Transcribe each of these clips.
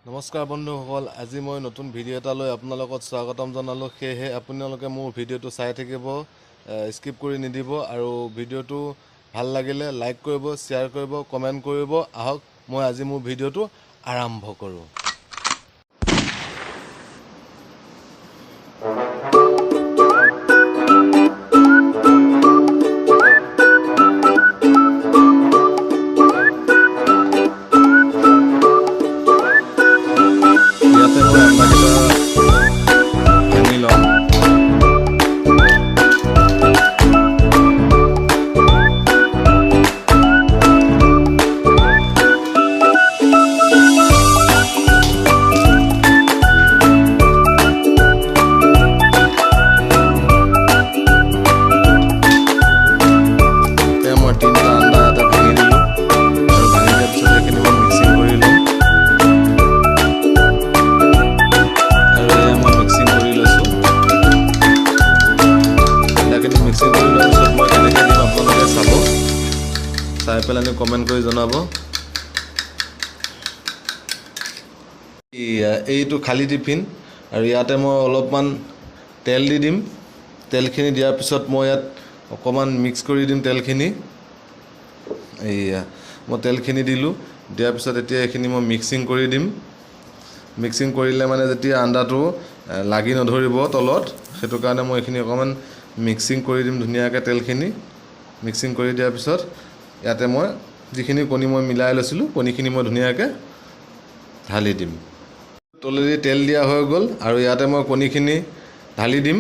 নমস্কাৰ বন্ধুসকল, আজি মই নতুন ভিডিঅ' এটা লৈ আপোনালোকক স্বাগতম জনালোঁ। সেয়েহে আপোনালোকে মোৰ ভিডিঅ'টো চাই থাকিব, স্কিপ কৰি নিদিব আৰু ভিডিঅ'টো ভাল লাগিলে লাইক কৰিব, শ্বেয়াৰ কৰিব, কমেণ্ট কৰিব। আহক মই আজি মোৰ ভিডিঅ'টো আৰম্ভ কৰোঁ। চাই পেলাই কমেণ্ট কৰি জনাব। এইটো খালী টিফিন আৰু ইয়াতে মই অলপমান তেল দি দিম। তেলখিনি দিয়াৰ পিছত মই ইয়াত অকণমান মিক্স কৰি দিম তেলখিনি। মই তেলখিনি দিলোঁ, দিয়াৰ পিছত এতিয়া এইখিনি মই মিক্সিং কৰি দিম। মিক্সিং কৰিলে মানে যেতিয়া আঞ্জাটো লাগি নধৰিব তলত, সেইটো কাৰণে মই এইখিনি অকণমান মিক্সিং কৰি দিম ধুনীয়াকৈ তেলখিনি। মিক্সিং কৰি দিয়াৰ পিছত ইয়াতে মই যিখিনি কণী মই মিলাই লৈছিলোঁ, কণীখিনি মই ধুনীয়াকৈ ঢালি দিম। তলেদি তেল দিয়া হৈ গ'ল আৰু ইয়াতে মই কণীখিনি ঢালি দিম।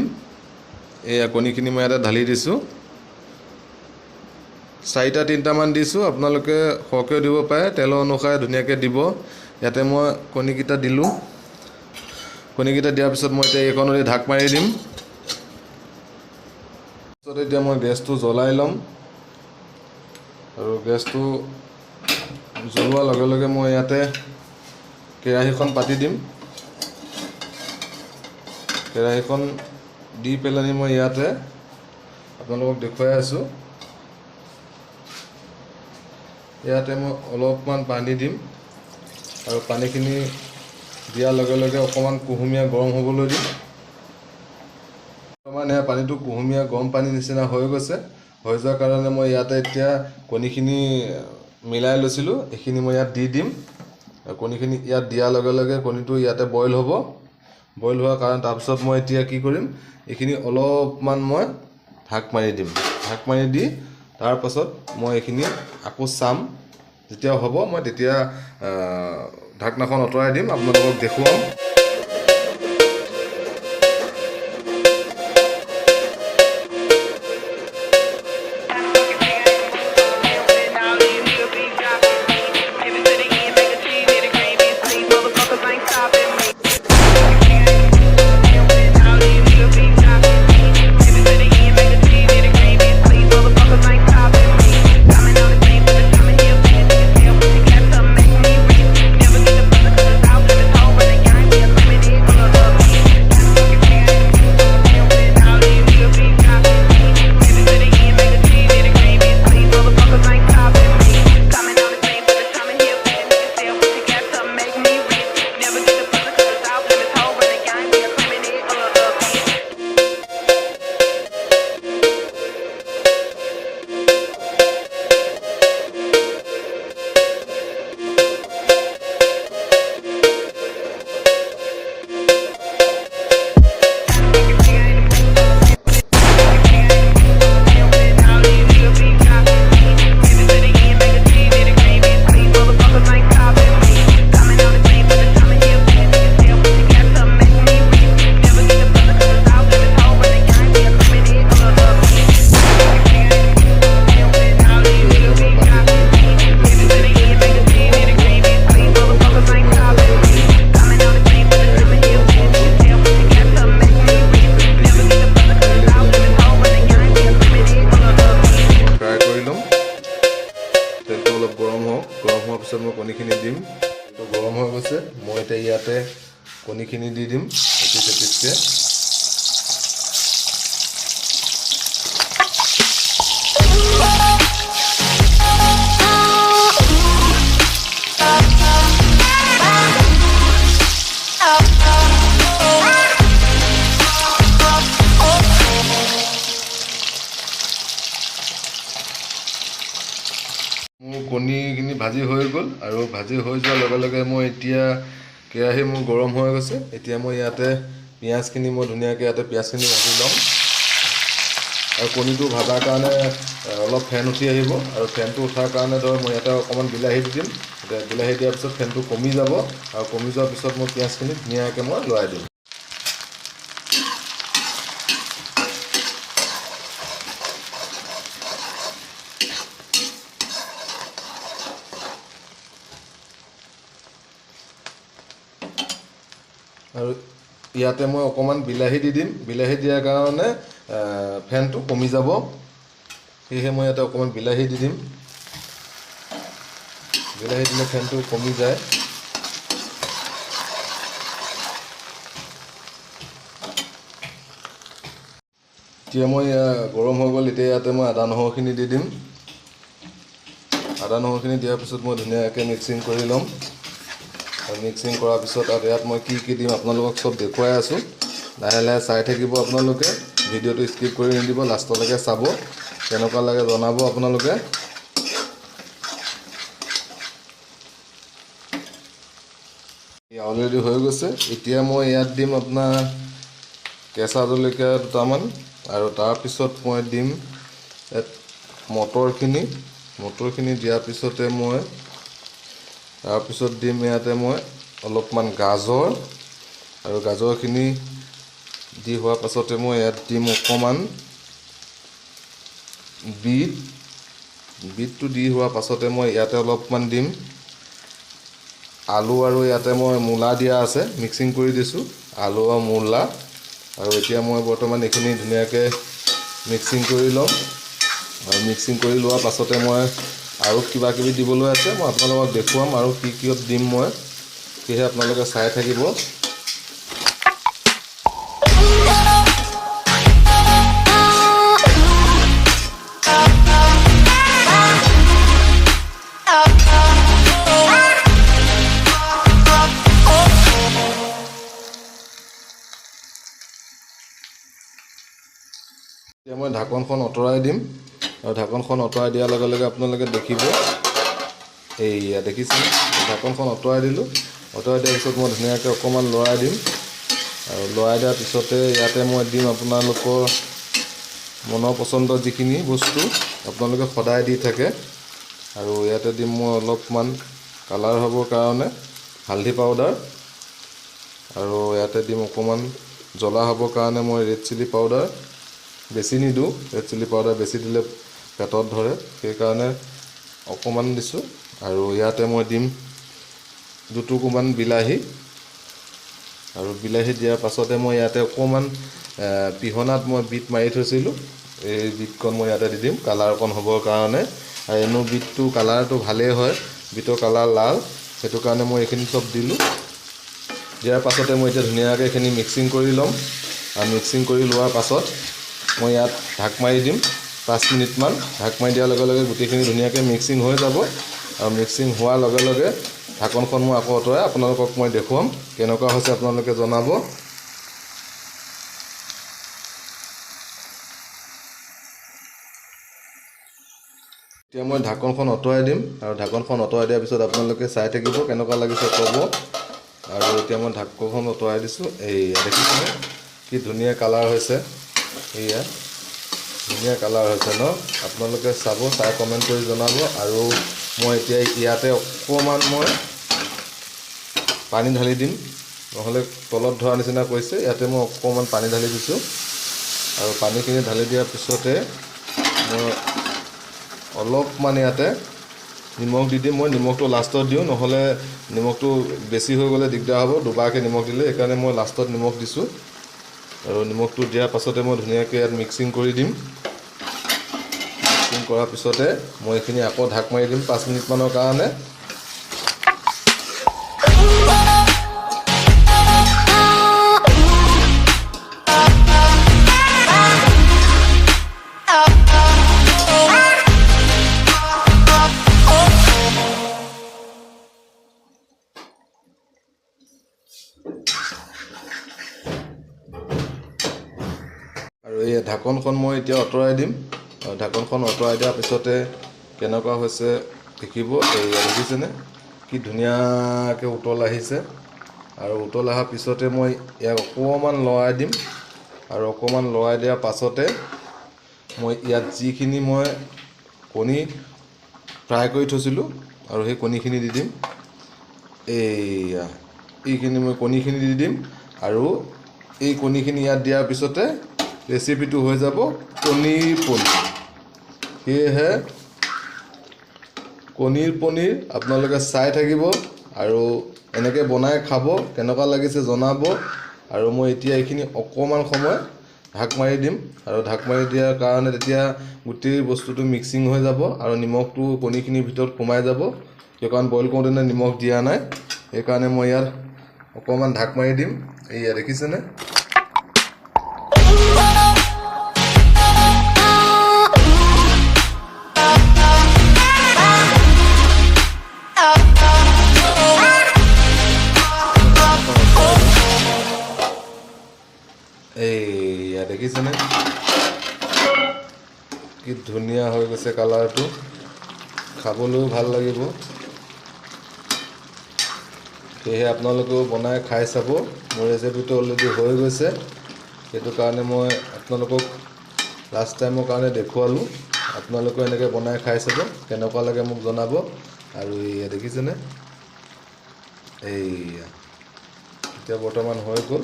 এয়া কণীখিনি মই ইয়াতে ঢালি দিছোঁ। 4-3টামান দিছোঁ, আপোনালোকে সৰহকৈও দিব পাৰে, তেলৰ অনুসাৰে ধুনীয়াকৈ দিব। ইয়াতে মই কণীকেইটা দিলোঁ। কণীকেইটা দিয়াৰ পিছত মই এতিয়া এইখনেদি ঢাক মাৰি দিম। তাৰপিছত এতিয়া মই গেছটো জ্বলাই ল'ম আৰু গেছটো জ্বলোৱাৰ লগে লগে মই ইয়াতে কেৰাহীখন পাতি দিম। কেৰাহীখন দি পেলাই মই ইয়াতে আপোনালোকক দেখুৱাই আছোঁ। ইয়াতে মই অলপমান পানী দিম আৰু পানীখিনি দিয়াৰ লগে লগে অকণমান কুহুমীয়া গৰম হ'বলৈ দিম। বৰ্তমান এয়া পানীটো কুহুমীয়া গৰম পানীৰ নিচিনা হৈ গৈছে। হৈ যোৱাৰ কাৰণে মই ইয়াতে এতিয়া কণীখিনি মিলাই লৈছিলোঁ, এইখিনি মই ইয়াত দি দিম। কণীখিনি ইয়াত দিয়াৰ লগে লগে কণীটো ইয়াতে বইল হ'ব। বইল হোৱাৰ কাৰণে তাৰপিছত মই এতিয়া কি কৰিম, এইখিনি অলপমান মই ঢাক মাৰি দিম। ঢাক মাৰি দি তাৰপাছত মই এইখিনি আকৌ চাম। যেতিয়া হ'ব মই তেতিয়া ঢাকনাখন আঁতৰাই দিম, আপোনালোকক দেখুৱাম। পিছত মই কণীখিনি দিম। তো গৰম হৈ গৈছে, মই এতিয়া ইয়াতে কণীখিনি দি দিম এপিচ এপিচকৈ। ভাজি হৈ গ'ল আৰু ভাজি হৈ যোৱাৰ লগে লগে মই এতিয়া কেৰাহী মোৰ গৰম হৈ গৈছে। এতিয়া মই ইয়াতে পিঁয়াজখিনি মই ধুনীয়াকৈ ইয়াতে পিঁয়াজখিনি ভাজি ল'ম আৰু কণীটো ভাজাৰ কাৰণে অলপ ফেন উঠি আহিব আৰু ফেনটো উঠাৰ কাৰণে ধৰক মই ইয়াতে অকণমান বিলাহী দি দিম। বিলাহী দিয়াৰ পিছত ফেনটো কমি যাব আৰু কমি যোৱাৰ পিছত মই পিঁয়াজখিনি ধুনীয়াকৈ মই লৰাই দিম। আৰু ইয়াতে মই অকণমান বিলাহী দি দিম। বিলাহী দিয়াৰ কাৰণে ফেনটো কমি যাব, সেয়েহে মই ইয়াতে অকণমান বিলাহী দি দিম। বিলাহী দিলে ফেনটো কমি যায়। এতিয়া মই গৰম হৈ গ'ল। এতিয়া ইয়াতে মই আদা নহৰুখিনি দি দিম। আদা নহৰুখিনি দিয়াৰ পিছত মই ধুনীয়াকৈ মিক্সিং কৰি ল'ম আৰু মিক্সিং কৰাৰ পিছত আৰু ইয়াত মই কি কি দিম আপোনালোকক চব দেখুৱাই আছোঁ। লাহে লাহে চাই থাকিব আপোনালোকে, ভিডিঅ'টো স্কিপ কৰি নিদিব, লাষ্টলৈকে চাব। কেনেকুৱা লাগে জনাব আপোনালোকে। অলৰেডি হৈ গৈছে। এতিয়া মই ইয়াত দিম আপোনাৰ কেঁচা জলকীয়া দুটামান আৰু তাৰপিছত মই দিম ইয়াত মটৰখিনি দিয়াৰ পিছতে মই তাৰপিছত দিম ইয়াতে মই অলপমান গাজৰ আৰু গাজৰখিনি দি হোৱাৰ পাছতে মই ইয়াত দিম অকণমান বিটটো দি হোৱাৰ পাছতে মই ইয়াতে অলপমান দিম আলু আৰু ইয়াতে মই মূলা দিয়া আছে, মিক্সিং কৰি দিছোঁ আলু আৰু মূলা। আৰু এতিয়া মই বৰ্তমান এইখিনি ধুনীয়াকৈ মিক্সিং কৰি ল'ম আৰু মিক্সিং কৰি লোৱাৰ পাছতে মই আৰু কিবা কিবি দিবলৈ আছে, মই আপোনালোকক দেখুৱাম আৰু কি কিত দিম মই, সেয়েহে আপোনালোকে চাই থাকিব। এতিয়া মই ঢাকনখন আঁতৰাই দিম আৰু ঢাকনখন আঁতৰাই দিয়াৰ লগে লগে আপোনালোকে দেখিব, এইয়া দেখিছে ঢাকনখন আঁতৰাই দিলোঁ। আঁতৰাই দিয়াৰ পিছত মই ধুনীয়াকৈ অকণমান লৰাই দিম আৰু লৰাই দিয়াৰ পিছতে ইয়াতে মই দিম আপোনালোকৰ মনৰ পচন্দৰ যিখিনি বস্তু আপোনালোকে সদায় দি থাকে। আৰু ইয়াতে দিম মই অলপমান কালাৰ হ'বৰ কাৰণে হালধি পাউডাৰ আৰু ইয়াতে দিম অকণমান জ্বলা হ'বৰ কাৰণে মই ৰেড চিলি পাউডাৰ। বেছি নিদিওঁ, ৰেড চিলি পাউডাৰ বেছি দিলে পেটত ধৰে, সেইকাৰণে অকণমান দিছোঁ। আৰু ইয়াতে মই দিম দুটুকুমান বিলাহী আৰু বিলাহী দিয়াৰ পাছতে মই ইয়াতে অকণমান পিহনাত মই বিট মাৰি থৈছিলোঁ, এই বিটকণ মই ইয়াতে দি দিম কালাৰ অকণ হ'বৰ কাৰণে। আৰু এনেও বিটটো কালাৰটো ভালেই হয়, বিটৰ কালাৰ লাল, সেইটো কাৰণে মই এইখিনি চব দিলোঁ। দিয়াৰ পাছতে মই এতিয়া ধুনীয়াকৈ এইখিনি মিক্সিং কৰি ল'ম আৰু মিক্সিং কৰি লোৱাৰ পাছত মই ইয়াত ঢাক মাৰি দিম 5 মিনিটমান। ঢাক মাৰি দিয়াৰ লগে লগে গোটেইখিনি ধুনীয়াকৈ মিক্সিং হৈ যাব আৰু মিক্সিং হোৱাৰ লগে লগে ঢাকনখন মই আকৌ আঁতৰাই আপোনালোকক মই দেখুৱাম কেনেকুৱা হৈছে, আপোনালোকে জনাব। এতিয়া মই ঢাকনখন আঁতৰাই দিম আৰু ঢাকনখন আঁতৰাই দিয়াৰ পিছত আপোনালোকে চাই থাকিব কেনেকুৱা লাগিছে ক'ব। আৰু এতিয়া মই ঢাকনখন আঁতৰাই দিছোঁ, এইয়া দেখিছেনে কি ধুনীয়া কালাৰ হৈছে, এয়া ধুনীয়া কালাৰ হৈছে ন। আপোনালোকে চাব, চাই কমেণ্ট কৰি জনাব। আৰু মই এতিয়া ইয়াতে অকণমান মই পানী ঢালি দিম, নহ'লে তলত ধৰা নিচিনা কৰিছে। ইয়াতে মই অকণমান পানী ঢালি দিছোঁ আৰু পানীখিনি ঢালি দিয়াৰ পিছতে মই অলপমান ইয়াতে নিমখ দি দিম। মই নিমখটো লাষ্টত দিওঁ, নহ'লে নিমখটো বেছি হৈ গ'লে দিগদাৰ হ'ব, দুবাৰকৈ নিমখ দিলে, সেইকাৰণে মই লাষ্টত নিমখ দিছোঁ। আৰু নিমখটো দিয়াৰ পাছতে মই ধুনীয়াকৈ ইয়াত মিক্সিং কৰি দিম। মিক্সিং কৰাৰ পিছতে মই এইখিনি আকৌ ঢাক মাৰি দিম 5 মিনিটমানৰ কাৰণে। আৰু এই ঢাকনখন মই এতিয়া আঁতৰাই দিম আৰু ঢাকনখন আঁতৰাই দিয়াৰ পিছতে কেনেকুৱা হৈছে দেখিব এই দেখিছেনে কি ধুনীয়াকৈ উতল আহিছে আৰু উতল অহাৰ পিছতে মই ইয়াক অকণমান লৰাই দিম আৰু অকণমান লৰাই দিয়াৰ পাছতে মই ইয়াত যিখিনি মই কণী ফ্ৰাই কৰি থৈছিলোঁ আৰু সেই কণীখিনি দি দিম এইখিনি মই কণীখিনি দি দিম আৰু এই কণীখিনি ইয়াত দিয়াৰ পিছতে ৰেচিপিটো হৈ যাব কণীৰ পনীৰ সেয়েহে কণীৰ পনীৰ আপোনালোকে চাই থাকিব আৰু এনেকৈ বনাই খাব কেনেকুৱা লাগিছে জনাব আৰু মই এতিয়া এইখিনি অকণমান সময় ঢাক মাৰি দিম আৰু ঢাক মাৰি দিয়াৰ কাৰণে তেতিয়া গোটেই বস্তুটো মিক্সিং হৈ যাব আৰু নিমখটো কণীখিনিৰ ভিতৰত সোমাই যাব কাৰণ বইল কৰোঁতে নিমখ দিয়া নাই সেইকাৰণে মই ইয়াত অকণমান ঢাক মাৰি দিম এয়া দেখিছেনে এইয়া দেখিছেনে কি ধুনীয়া হৈ গৈছে কালাৰটো খাবলৈও ভাল লাগিব সেয়েহে আপোনালোকেও বনাই খাই চাব মোৰ ৰেচিপিটো অলৰেডি হৈ গৈছে সেইটো কাৰণে মই আপোনালোকক লাষ্ট টাইমৰ কাৰণে দেখুৱালোঁ আপোনালোকেও এনেকৈ বনাই খাই চাব কেনেকুৱা লাগে মোক জনাব আৰু এয়া দেখিছেনে এইয়া এতিয়া বৰ্তমান হৈ গ'ল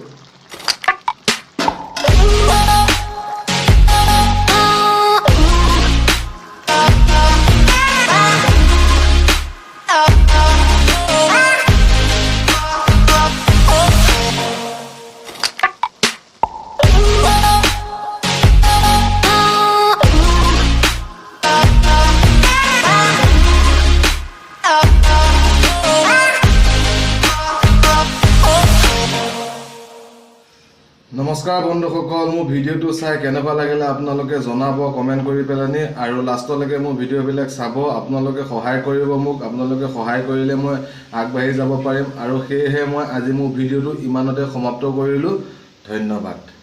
নমস্কাৰ বন্ধুসকল মোৰ ভিডিঅ'টো চাই কেনেকুৱা লাগিলে আপোনালোকে জনাব কমেণ্ট কৰি পেলানি আৰু লাষ্টলৈকে মোৰ ভিডিঅ'বিলাক চাব আপোনালোকে সহায় কৰিব মোক আপোনালোকে সহায় কৰিলে মই আগবাঢ়ি যাব পাৰিম আৰু সেয়েহে মই আজি মোৰ ভিডিঅ'টো ইমানতে সমাপ্ত কৰিলোঁ ধন্যবাদ